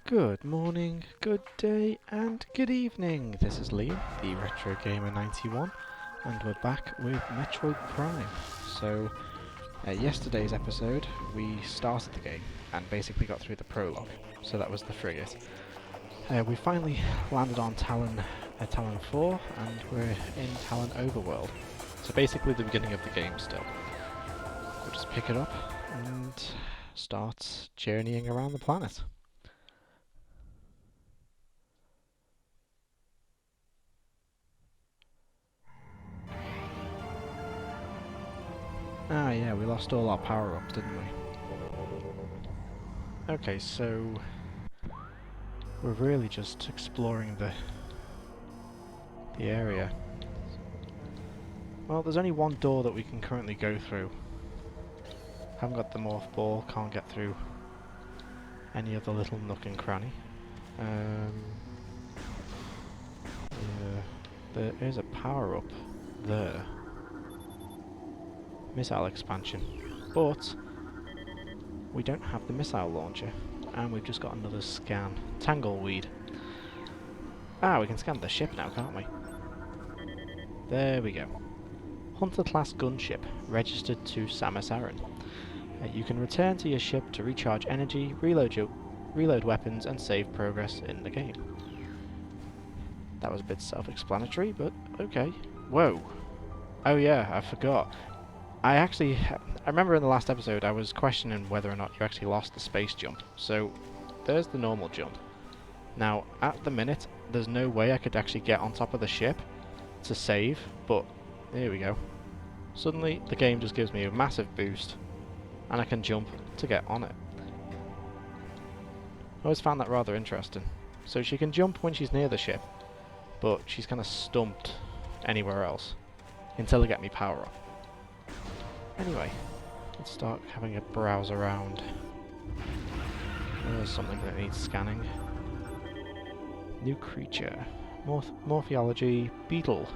Good morning, good day, and good evening. This is Liam, the Retro Gamer 91, and we're back with Metroid Prime. So, yesterday's episode, we started the game and basically got through the prologue. So that was the frigate. We finally landed on Tallon, Tallon 4, and we're in Tallon Overworld. So basically the beginning of the game still. We'll just pick it up and start journeying around the planet. Ah yeah, we lost all our power-ups, didn't we? Okay, so we're really just exploring the area. Well, there's only one door that we can currently go through. Haven't got the morph ball, can't get through any other little nook and cranny. Yeah, there is a power-up there. Missile expansion. But we don't have the missile launcher, and we've just got another scan. Tangleweed. Ah, we can scan the ship now, can't we? There we go. Hunter-class gunship, registered to Samus Aran. You can return to your ship to recharge energy, reload weapons, and save progress in the game. That was a bit self-explanatory, but okay. Whoa. Oh yeah, I forgot. I remember in the last episode I was questioning whether or not you actually lost the space jump. So, there's the normal jump. Now, at the minute, there's no way I could actually get on top of the ship to save, but here we go. Suddenly, the game just gives me a massive boost, and I can jump to get on it. I always found that rather interesting. So she can jump when she's near the ship, but she's kind of stumped anywhere else, until I get me power up. Anyway, let's start having a browse around. There's something that needs scanning. New creature. Morphology. Beetle.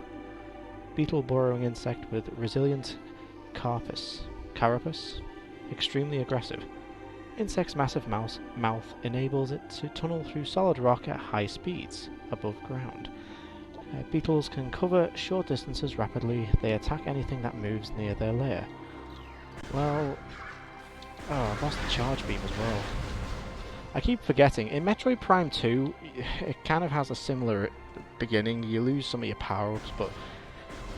Beetle burrowing insect with resilient carapace. Extremely aggressive. Insect's massive mouth enables it to tunnel through solid rock at high speeds above ground. Beetles can cover short distances rapidly. They attack anything that moves near their lair. Well... oh, I've lost the charge beam as well. I keep forgetting. In Metroid Prime 2, it kind of has a similar beginning. You lose some of your power-ups, but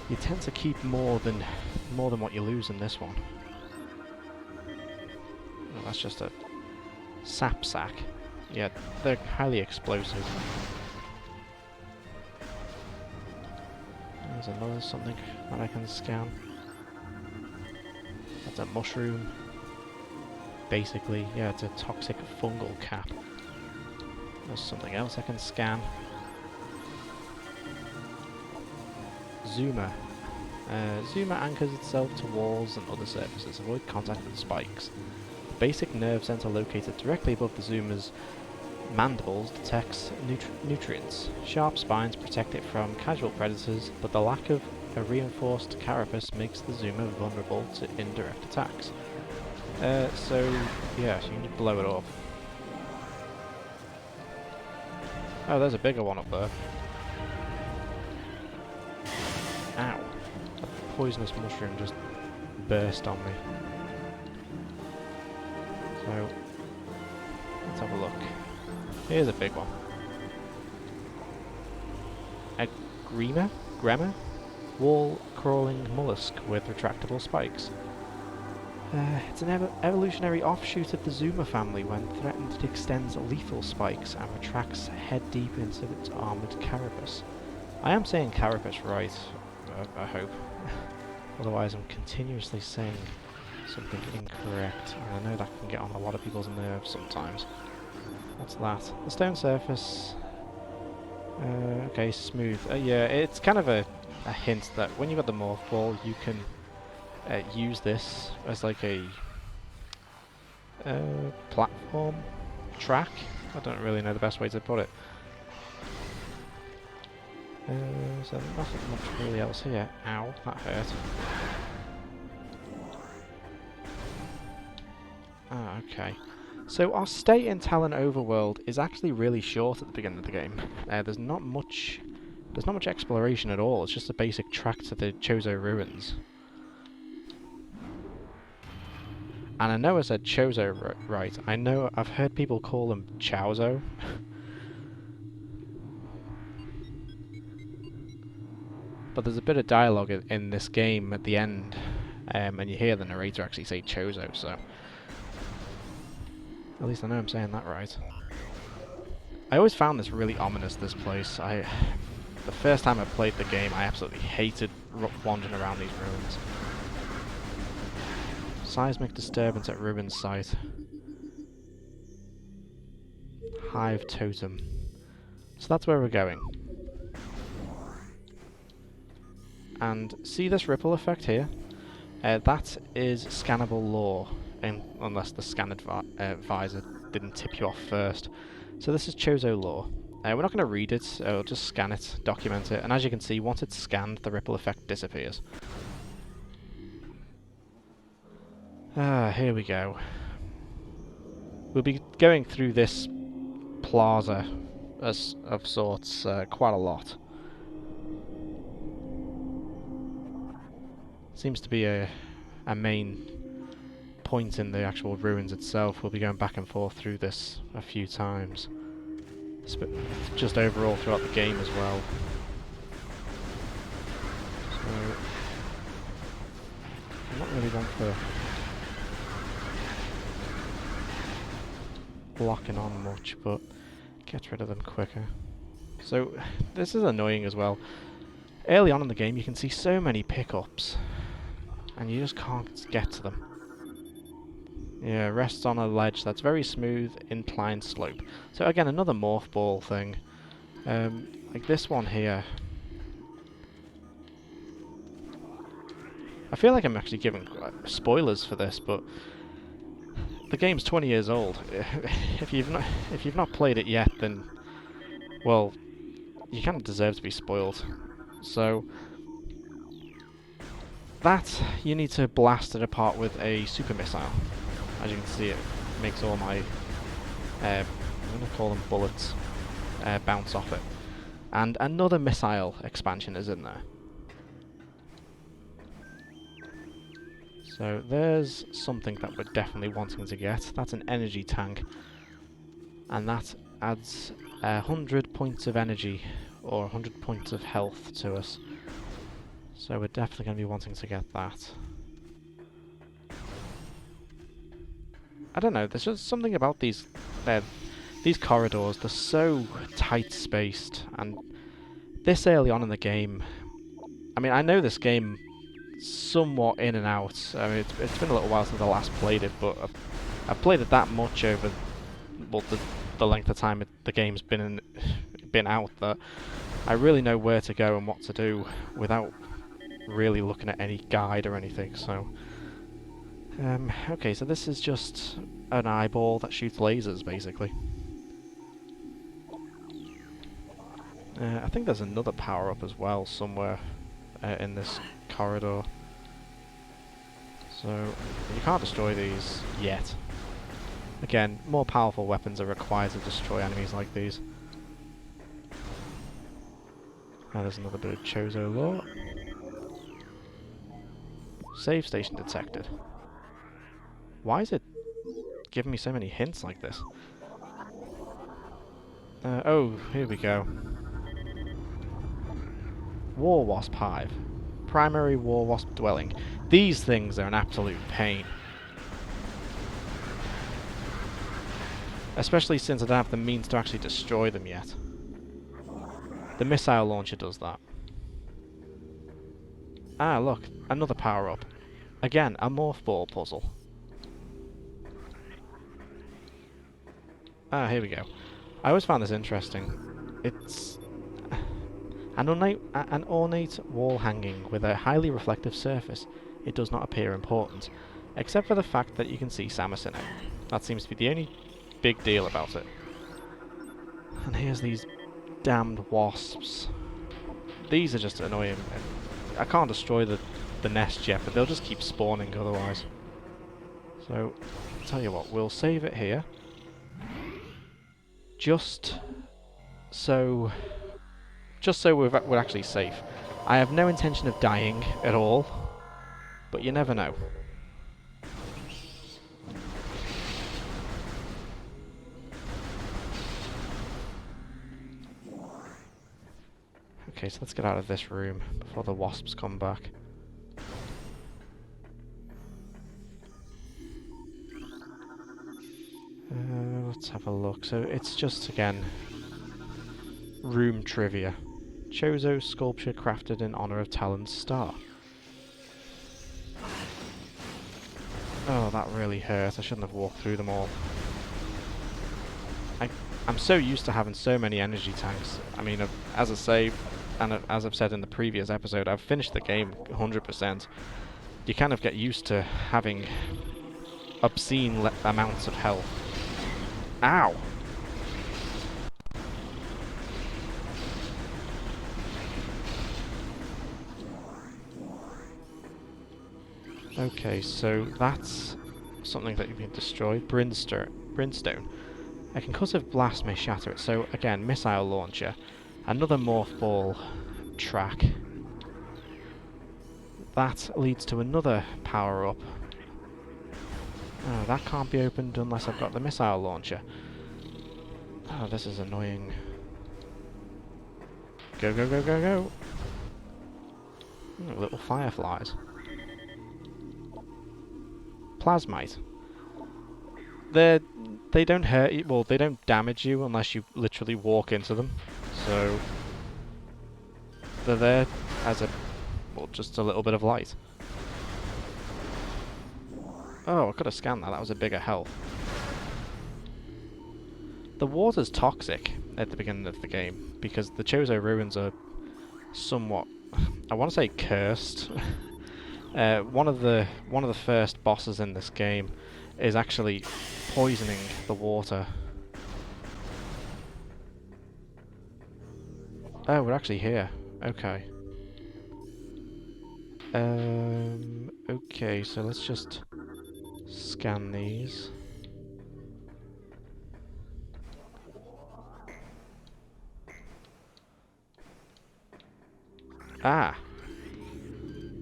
you tend to keep more than what you lose in this one. Oh, that's just a sap sack. Yeah, they're highly explosive. There's another something that I can scan. That's a mushroom. Basically, yeah, it's a toxic fungal cap. There's something else I can scan. Zoomer. Zoomer anchors itself to walls and other surfaces. Avoid contact with spikes. The basic nerve center located directly above the Zoomer's mandibles detects nutrients. Sharp spines protect it from casual predators, but the lack of a reinforced carapace makes the Zoomer vulnerable to indirect attacks. So, yeah, you can just blow it up. Oh, there's a bigger one up there. Ow. A poisonous mushroom just burst on me. So, let's have a look. Here's a big one. A Grema? Wall-crawling mollusk with retractable spikes. It's an evolutionary offshoot of the Zoomer family. When threatened, it extends lethal spikes and retracts head deep into its armoured carapace. I am saying carapace right, I hope. Otherwise I'm continuously saying something incorrect, and I know that can get on a lot of people's nerves sometimes. What's that? The stone surface. Okay, smooth. Yeah, it's kind of a hint that when you've got the morph ball, you can use this as like a platform track. I don't really know the best way to put it. So nothing much really else here. Ow, that hurt. Ah, okay. So our stay in Tallon Overworld is actually really short at the beginning of the game. There's not much exploration at all. It's just a basic track to the Chozo ruins. And I know I said Chozo right. I know I've heard people call them Chozo. But there's a bit of dialogue in this game at the end, and you hear the narrator actually say Chozo, so at least I know I'm saying that right. I always found this really ominous, this place. The first time I played the game, I absolutely hated wandering around these ruins. Seismic disturbance at ruin site. Hive totem. So that's where we're going. And see this ripple effect here? That is scannable lore, unless the scan visor didn't tip you off first. So this is Chozo lore. We're not going to read it, we'll just scan it, document it, and as you can see, once it's scanned, the ripple effect disappears. Here we go. We'll be going through this plaza of sorts quite a lot. Seems to be a main point in the actual ruins itself. We'll be going back and forth through this a few times. Just overall throughout the game as well. So, I'm not really one for blocking on much, but get rid of them quicker. So, this is annoying as well. Early on in the game you can see so many pickups, and you just can't get to them. Yeah, rests on a ledge that's very smooth, inclined slope. So again, another morph ball thing. Like this one here. I feel like I'm actually giving spoilers for this, but the game's 20 years old. If you've not played it yet, then well, you kind of deserve to be spoiled. So that you need to blast it apart with a super missile. As you can see, it makes all my, I'm going to call them bullets, bounce off it. And another missile expansion is in there. So there's something that we're definitely wanting to get. That's an energy tank. And that adds 100 points of energy, or 100 points of health to us. So we're definitely going to be wanting to get that. I don't know, there's just something about these corridors. They're so tight spaced, and this early on in the game, I mean, I know this game somewhat in and out. I mean, it's been a little while since I last played it, but I've played it that much over the length of time the game's been out that I really know where to go and what to do without really looking at any guide or anything. So okay, so this is just an eyeball that shoots lasers, basically. I think there's another power-up as well somewhere in this corridor. So you can't destroy these yet. Again, more powerful weapons are required to destroy enemies like these. There's another bit of Chozo lore. Save station detected. Why is it giving me so many hints like this? Oh, here we go. War Wasp Hive. Primary War Wasp dwelling. These things are an absolute pain. Especially since I don't have the means to actually destroy them yet. The missile launcher does that. Ah, look, another power-up. Again, a morph ball puzzle. Ah, here we go. I always found this interesting. It's an ornate wall hanging with a highly reflective surface. It does not appear important, except for the fact that you can see Samus in it. That seems to be the only big deal about it. And here's these damned wasps. These are just annoying. I can't destroy the nest yet, but they'll just keep spawning otherwise. So, I'll tell you what, we'll save it here. just so we're actually safe. I have no intention of dying at all, but you never know. Okay, so let's get out of this room before the wasps come back. Let's have a look. So it's just, again, room trivia. Chozo sculpture crafted in honor of Tallon's star. Oh, that really hurt. I shouldn't have walked through them all. I'm so used to having so many energy tanks. I mean, as I say, and as I've said in the previous episode, I've finished the game 100%. You kind of get used to having obscene amounts of health. Ow! Okay, so that's something that you can destroy. Brimstone. A concussive blast may shatter it. So again, missile launcher. Another morph ball track. That leads to another power-up. Oh, that can't be opened unless I've got the missile launcher. Oh, this is annoying. Go, go, go, go, go! Oh, little fireflies. Plasmite. They don't hurt you, well, they don't damage you unless you literally walk into them. So they're there as a, well, just a little bit of light. Oh, I could have scanned that. That was a bigger health. The water's toxic at the beginning of the game because the Chozo ruins are somewhat, I want to say, cursed. One of the first bosses in this game is actually poisoning the water. Oh, we're actually here. Okay. Okay, so let's just scan these. Ah!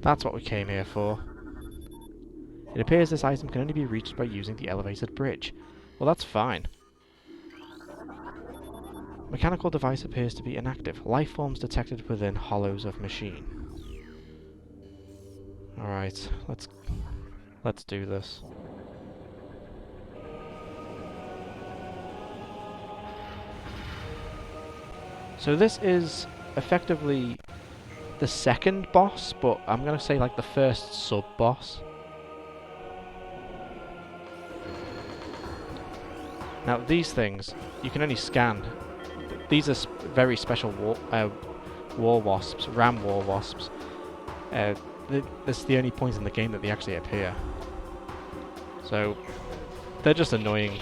That's what we came here for. It appears this item can only be reached by using the elevated bridge. Well, that's fine. Mechanical device appears to be inactive. Life forms detected within hollows of machine. Alright, let's do this. So this is effectively the second boss, but I'm gonna say like the first sub-boss. Now these things, you can only scan. These are very special war wasps, ram war wasps. This is the only point in the game that they actually appear. So they're just annoying.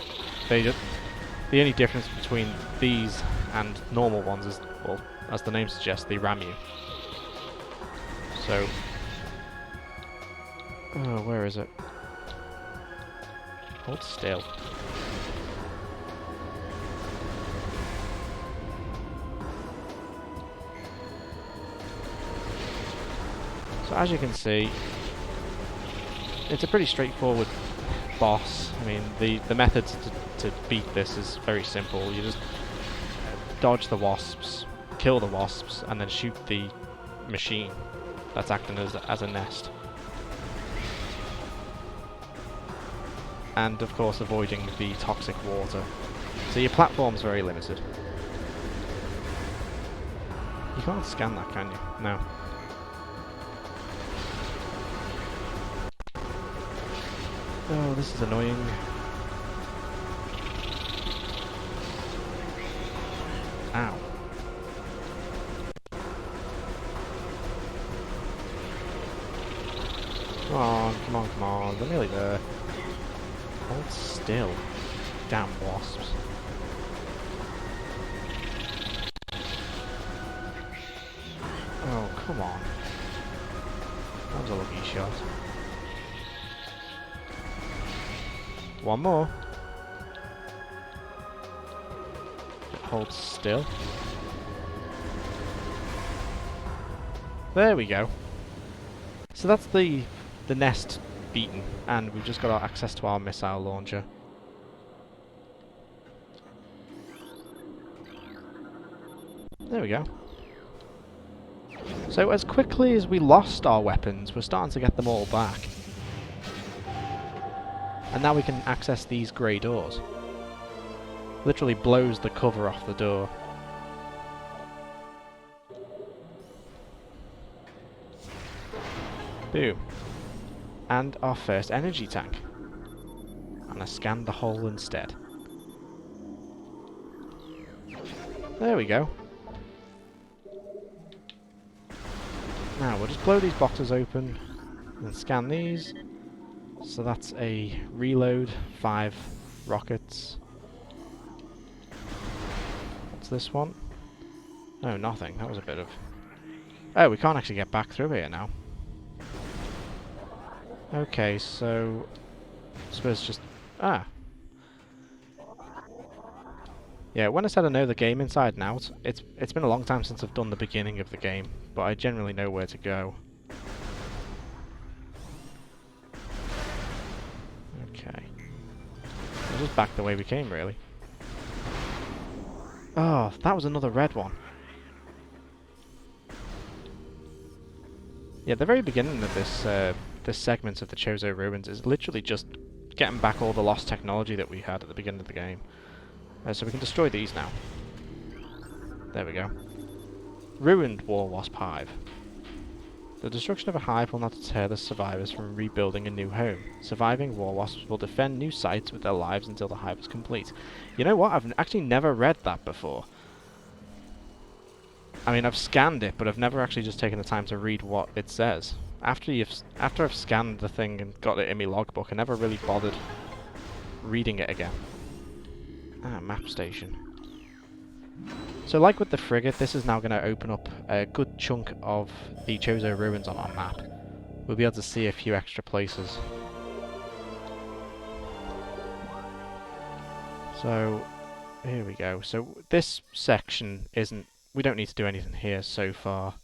The only difference between these and normal ones is, well, as the name suggests, they ram you. So, oh, where is it? Hold still. So as you can see, it's a pretty straightforward boss. I mean, the method to beat this is very simple. You just dodge the wasps, kill the wasps, and then shoot the machine that's acting as a nest. And of course avoiding the toxic water. So your platform's very limited. You can't scan that, can you? No. Oh, this is annoying. Ow. Come on, come on, come on. They're nearly there. Hold still. Damn wasps. Oh, come on. That was a lucky shot. One more. hold still. There we go. So that's the nest beaten, and we've just got our access to our missile launcher. There we go. So as quickly as we lost our weapons, we're starting to get them all back. And now we can access these grey doors. Literally blows the cover off the door. Boom. And our first energy tank. And I scanned the hole instead. There we go. Now we'll just blow these boxes open and scan these. So that's a reload, 5 rockets. What's this one? Oh, nothing. That was a bit of... Oh, we can't actually get back through here now. Okay, so... I suppose just... Ah. Yeah, when I said I know the game inside and out, it's been a long time since I've done the beginning of the game, but I generally know where to go. Okay. We're just back the way we came, really. Oh, that was another red one. Yeah, the very beginning of this segment of the Chozo Ruins is literally just getting back all the lost technology that we had at the beginning of the game. So we can destroy these now. There we go. Ruined War Wasp Hive. The destruction of a hive will not deter the survivors from rebuilding a new home. Surviving war wasps will defend new sites with their lives until the hive is complete. You know what? I've actually never read that before. I mean, I've scanned it, but I've never actually just taken the time to read what it says. After I've scanned the thing and got it in my logbook, I never really bothered reading it again. Ah, map station. So like with the frigate, this is now going to open up a good chunk of the Chozo Ruins on our map. We'll be able to see a few extra places. So, here we go. So this section isn't... We don't need to do anything here so far.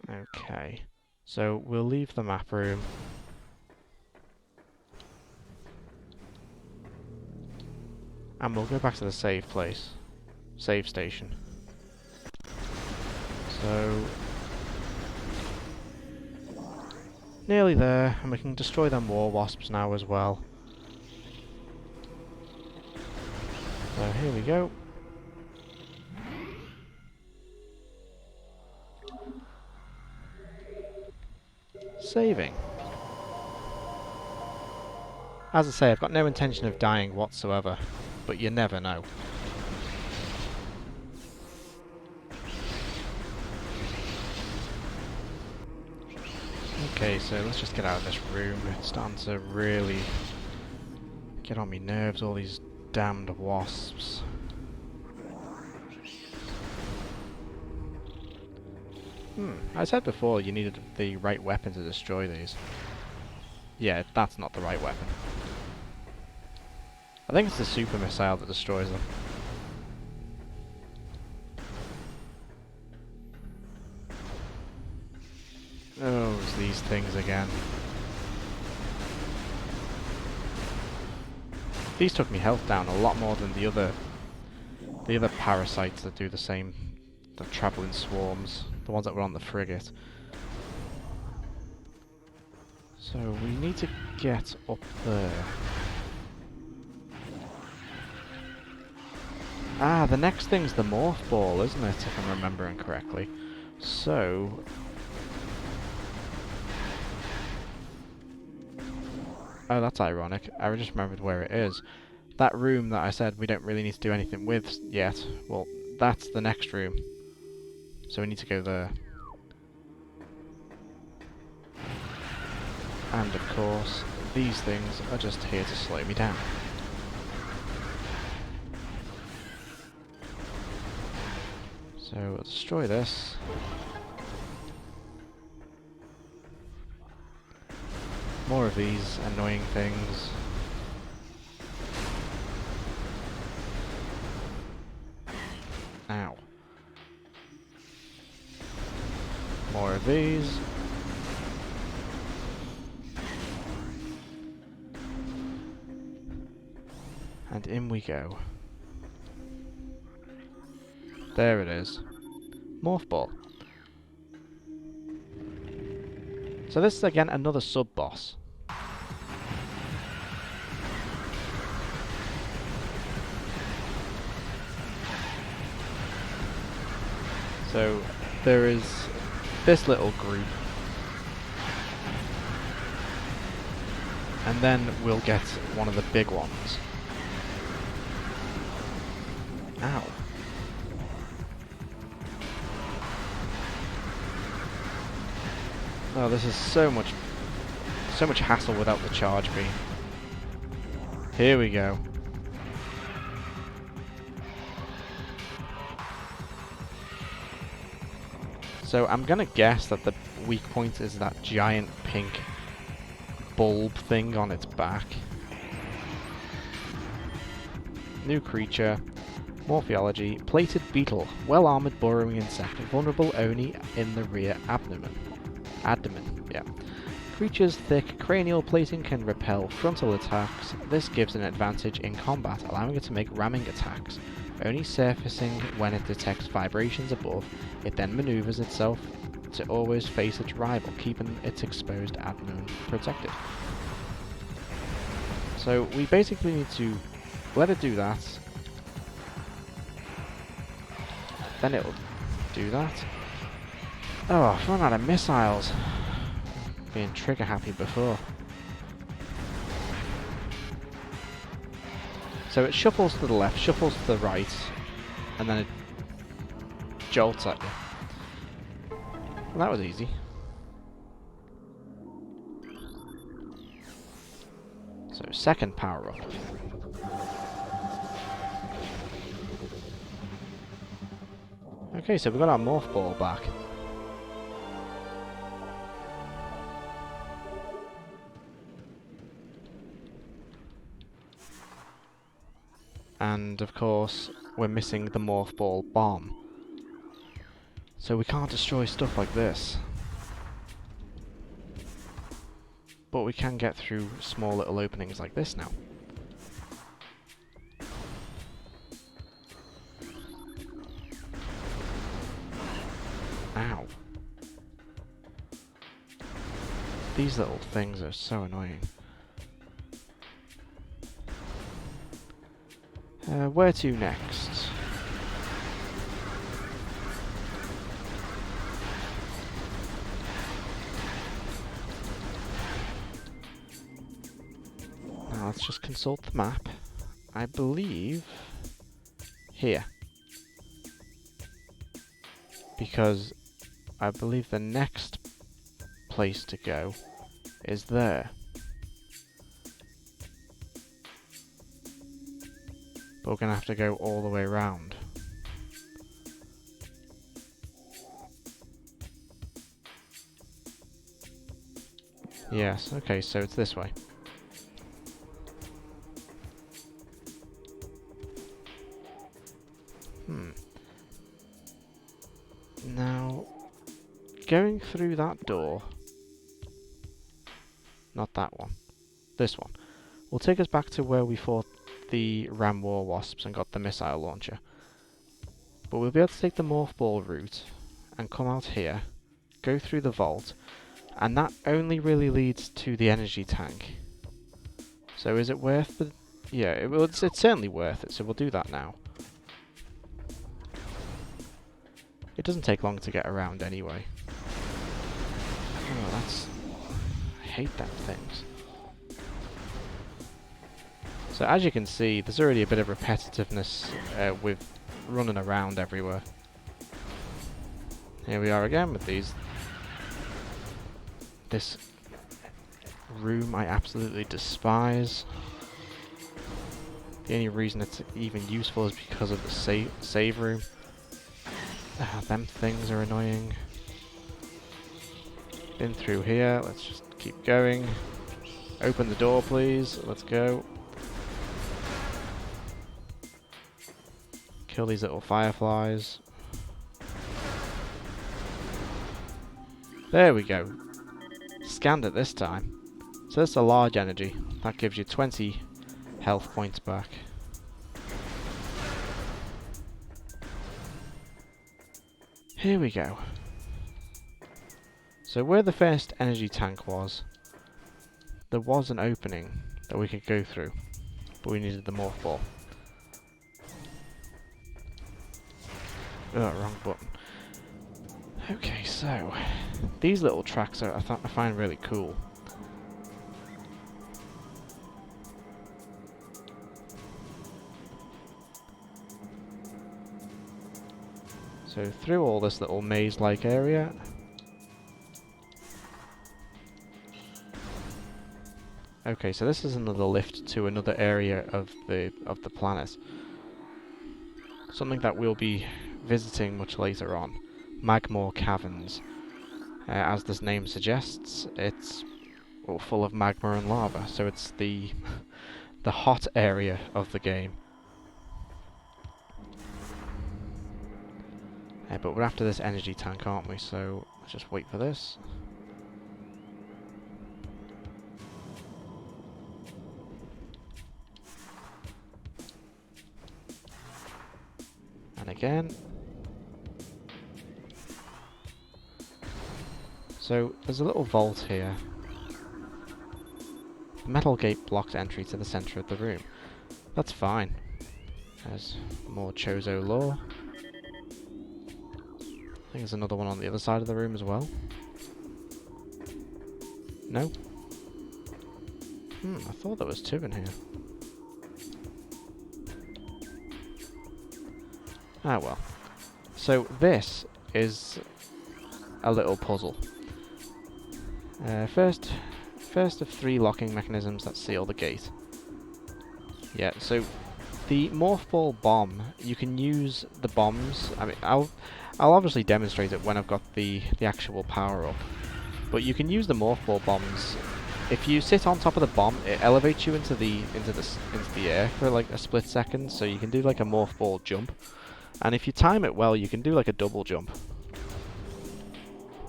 Okay. So we'll leave the map room. And we'll go back to the save place. Save station. So... nearly there, and we can destroy them war wasps now as well. So here we go. Saving. As I say, I've got no intention of dying whatsoever, but you never know. Okay, so let's just get out of this room. It's starting to really get on me nerves, all these damned wasps. I said before you needed the right weapon to destroy these. Yeah, that's not the right weapon. I think it's the super missile that destroys them. Oh, it's these things again. These took me health down a lot more than the other parasites that do the same. The travelling swarms, the ones that were on the frigate. So we need to get up there. Ah, the next thing's the morph ball, isn't it, if I'm remembering correctly. So... oh, that's ironic. I just remembered where it is. That room that I said we don't really need to do anything with yet, well, that's the next room. So we need to go there. And of course, these things are just here to slow me down. So we'll destroy this. More of these annoying things. of these. And in we go. There it is. Morph Ball. So this is again another sub-boss. So there is this little group. And then we'll get one of the big ones. Ow. Oh, this is so much hassle without the charge beam. Here we go. So I'm gonna guess that the weak point is that giant pink bulb thing on its back. New creature. Morphology. Plated beetle. Well-armored burrowing insect. Vulnerable only in the rear abdomen. Yeah. Creature's thick cranial plating can repel frontal attacks. This gives an advantage in combat, allowing it to make ramming attacks, only surfacing when it detects vibrations above. It then maneuvers itself to always face its rival, keeping its exposed abdomen protected. So we basically need to let it do that. Then it'll do that. Oh, I've run out of missiles. Being trigger happy before. So it shuffles to the left, shuffles to the right, and then it jolts at you. Well, that was easy. So second power up. Okay, so we've got our morph ball back. And of course, we're missing the morph ball bomb. So we can't destroy stuff like this. But we can get through small little openings like this now. Ow. These little things are so annoying. Where to next? Now let's just consult the map. I believe here. Because I believe the next place to go is there. But we're going to have to go all the way around. Yes, okay, so it's this way. Now, going through that door, not that one, this one, will take us back to where we fought the Ram War Wasps and got the missile launcher. But we'll be able to take the morph ball route and come out here, go through the vault, and that only really leads to the energy tank. So is it worth the... yeah, it's certainly worth it, so we'll do that now. It doesn't take long to get around anyway. Oh, that's... I hate them things. So as you can see, there's already a bit of repetitiveness with running around everywhere. Here we are again with these. This room I absolutely despise. The only reason it's even useful is because of the save room. Them things are annoying. Been through here, let's just keep going. Open the door please, let's go. Kill these little fireflies. There we go. Scanned it this time. So this is a large energy. That gives you 20 health points back. Here we go. So where the first energy tank was, there was an opening that we could go through, but we needed the morph ball. Oh, wrong button. Okay, so these little tracks are, I find really cool. So through all this little maze-like area. Okay, so this is another lift to another area of the planet. Something that we'll be visiting much later on. Magmore Caverns. As this name suggests, it's full of magma and lava, so it's the the hot area of the game. But we're after this energy tank, aren't we? So let's just wait for this. And again. So there's a little vault here. The metal gate blocks entry to the centre of the room. That's fine. There's more Chozo lore. I think there's another one on the other side of the room as well. No? I thought there was two in here. Ah well. So this is a little puzzle. First of 3 locking mechanisms that seal the gate. Yeah, so the morph ball bomb, you can use the bombs. I mean, I'll obviously demonstrate it when I've got the actual power up. But you can use the morph ball bombs. If you sit on top of the bomb, it elevates you into the air for like a split second, so you can do like a morph ball jump. And if you time it well, you can do like a double jump.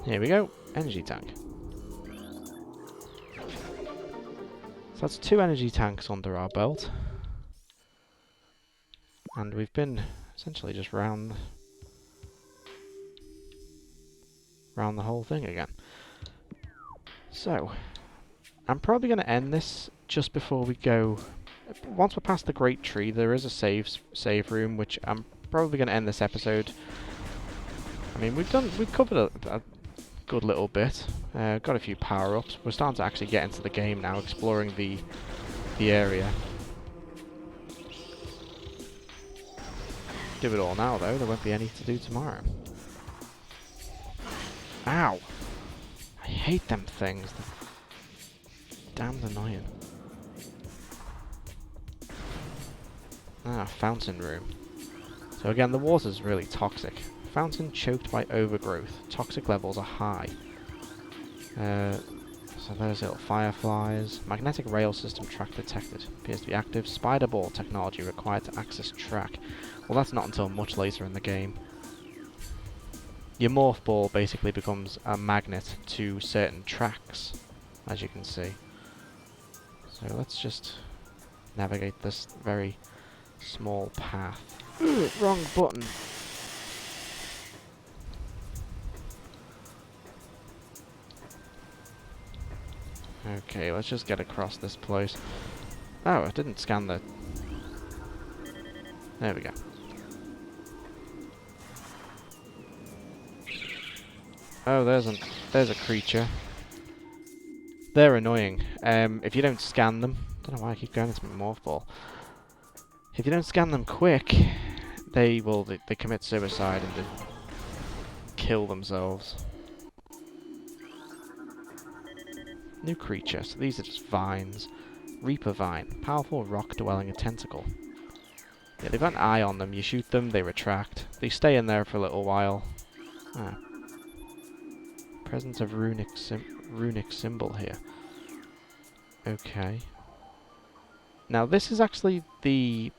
Here we go, energy tank. So that's 2 energy tanks under our belt. And we've been essentially just round the whole thing again. So, I'm probably going to end this just before we go. Once we're past the Great Tree, there is a save room, which I'm probably going to end this episode. I mean, we've covered a good little bit. Got a few power-ups. We're starting to actually get into the game now, exploring the area. Do it all now, though. There won't be any to do tomorrow. Ow! I hate them things. They're damned annoying. Fountain room. So again, the water's really toxic. Fountain choked by overgrowth. Toxic levels are high. So there's little fireflies. Magnetic rail system track detected. Appears to be active. Spider ball technology required to access track. Well, that's not until much later in the game. Your morph ball basically becomes a magnet to certain tracks, as you can see. So let's just navigate this very small path. Ugh, wrong button. Okay, let's just get across this place. Oh, I didn't scan the... There we go. Oh, there's a creature. They're annoying. If you don't scan them... I don't know why I keep going into my morph ball. If you don't scan them quick, they commit suicide and just kill themselves. New creature, so these are just vines. Reaper vine, powerful rock-dwelling tentacle. Yeah, they've got an eye on them. You shoot them, they retract. They stay in there for a little while. Presence of runic symbol here. Okay. Now this is actually the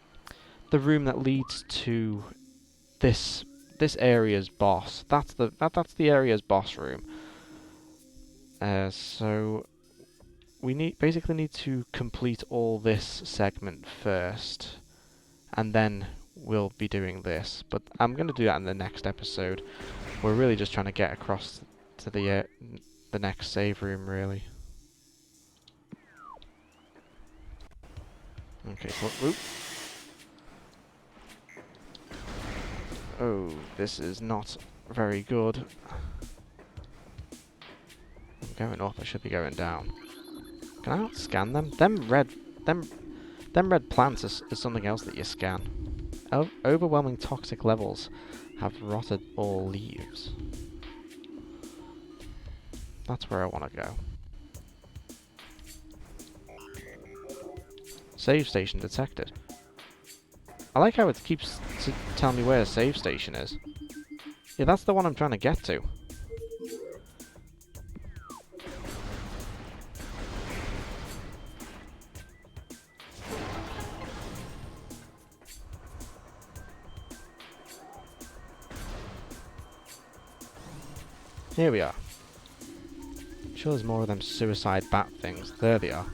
room that leads to this area's boss. That's the area's boss room. So we basically need to complete all this segment first, and then we'll be doing this. But I'm going to do that in the next episode. We're really just trying to get across to the next save room, really. Okay, so... Oop. Oh, this is not very good. I'm going up, I should be going down. Can I not scan them? Them red plants is something else that you scan. Overwhelming toxic levels have rotted all leaves. That's where I want to go. Save station detected. I like how it keeps telling me where a save station is. Yeah, that's the one I'm trying to get to. Here we are. I'm sure there's more of them suicide bat things. There they are.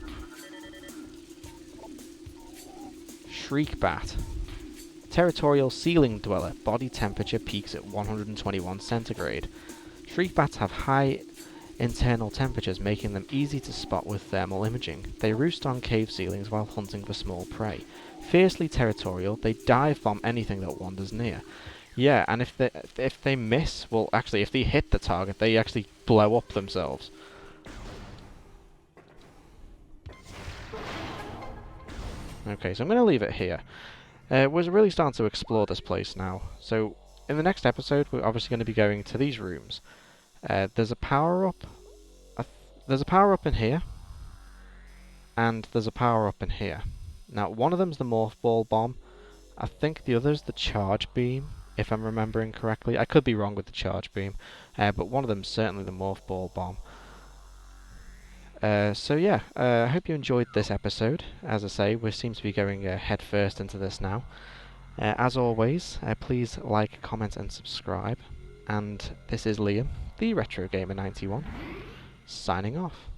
Shriek bat. Territorial ceiling dweller. Body temperature peaks at 121 centigrade. Shriek bats have high internal temperatures, making them easy to spot with thermal imaging. They roost on cave ceilings while hunting for small prey. Fiercely territorial, they dive bomb anything that wanders near. Yeah, and if they miss, well, actually, if they hit the target, they actually blow up themselves. Okay, so I'm going to leave it here. We're really starting to explore this place now. So, in the next episode, we're obviously going to be going to these rooms. There's a power-up. There's a power-up in here. And there's a power-up in here. Now, one of them's the Morph Ball Bomb. I think the other's the Charge Beam, if I'm remembering correctly. I could be wrong with the Charge Beam. But one of them's certainly the Morph Ball Bomb. So yeah, I hope you enjoyed this episode. As I say, we seem to be going head first into this now. As always, please like, comment and subscribe. And this is Liam, the Retro Gamer 91, signing off.